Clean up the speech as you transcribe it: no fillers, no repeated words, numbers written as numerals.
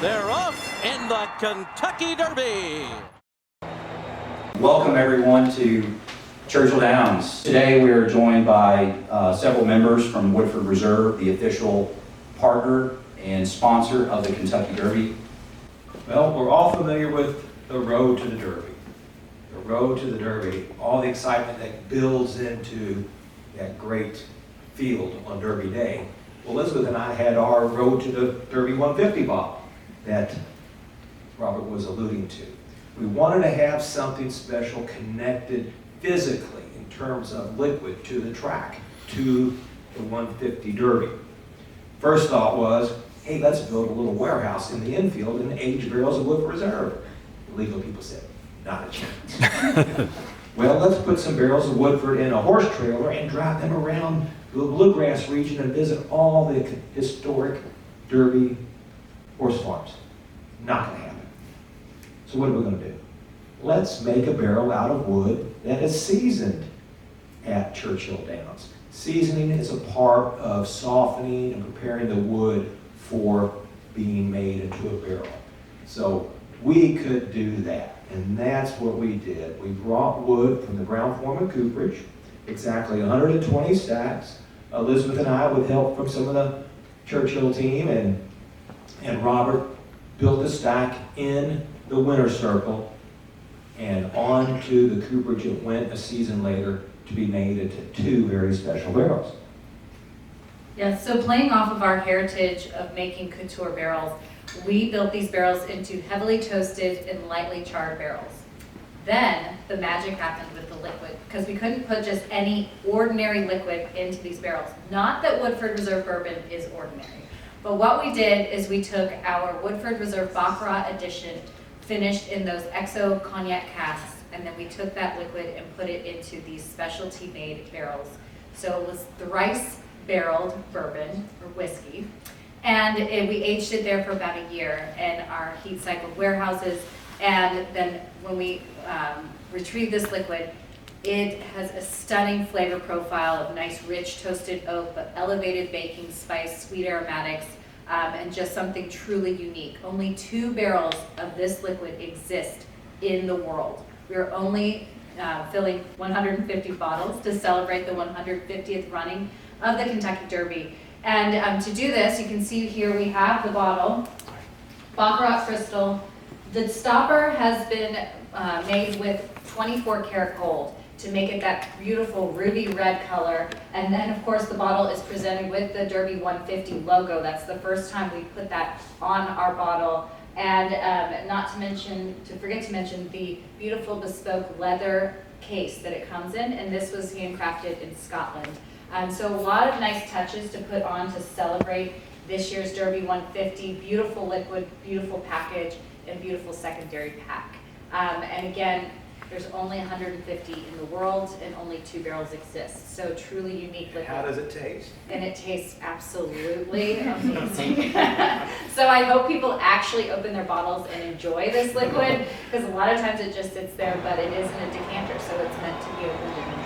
They're off in the Kentucky Derby. Welcome everyone to Churchill Downs. Today we are joined by several members from Woodford Reserve, the official partner and sponsor of the Kentucky Derby. Well, we're all familiar with the road to the Derby. The road to the Derby, all the excitement that builds into that great field on Derby Day. Well, Elizabeth and I had our road to the Derby 150 bottle that Robert was alluding to. We wanted to have something special connected physically in terms of liquid to the track, to the 150 Derby. First thought was, hey, let's build a little warehouse in the infield and age barrels of Woodford Reserve. The legal people said, not a chance. Well, let's put some barrels of Woodford in a horse trailer and drive them around the bluegrass region and visit all the historic Derby horse farms. Not going to happen. So what are we going to do? Let's make a barrel out of wood that is seasoned at Churchill Downs. Seasoning is a part of softening and preparing the wood for being made into a barrel. So we could do that, and that's what we did. We brought wood from the ground form of cooperage, exactly 120 stacks. Elizabeth and I, with help from some of the Churchill team, and Robert, built a stack in the winter circle, and on to the cooperage it went a season later to be made into two very special barrels. Yeah, so playing off of our heritage of making couture barrels, we built these barrels into heavily toasted and lightly charred barrels. Then the magic happened with the liquid, because we couldn't put just any ordinary liquid into these barrels. Not that Woodford Reserve Bourbon is ordinary, but what we did is we took our Woodford Reserve Baccarat edition, finished in those XO cognac casks, and then we took that liquid and put it into these specialty made barrels. So it was Thrice barreled bourbon or whiskey, and we aged it there for about a year in our heat cycled warehouses. And then when we retrieve this liquid, it has a stunning flavor profile of nice rich toasted oak, but elevated baking spice, sweet aromatics, and just something truly unique. Only 2 barrels of this liquid exist in the world. We're only filling 150 bottles to celebrate the 150th running of the Kentucky Derby. And to do this, you can see here we have the bottle, Baccarat Crystal. The stopper has been made with 24 karat gold to make it that beautiful ruby red color. And then of course the bottle is presented with the Derby 150 logo. That's the first time we put that on our bottle. And to forget to mention the beautiful bespoke leather case that it comes in, and this was handcrafted in Scotland. So a lot of nice touches to put on to celebrate this year's Derby 150. Beautiful liquid, beautiful package, and beautiful secondary pack. And again, there's only 150 in the world, and only 2 barrels exist. So truly unique liquid. How does it taste? And it tastes absolutely amazing. So I hope people actually open their bottles and enjoy this liquid, because a lot of times it just sits there, but it is in a decanter, so it's meant to be opened and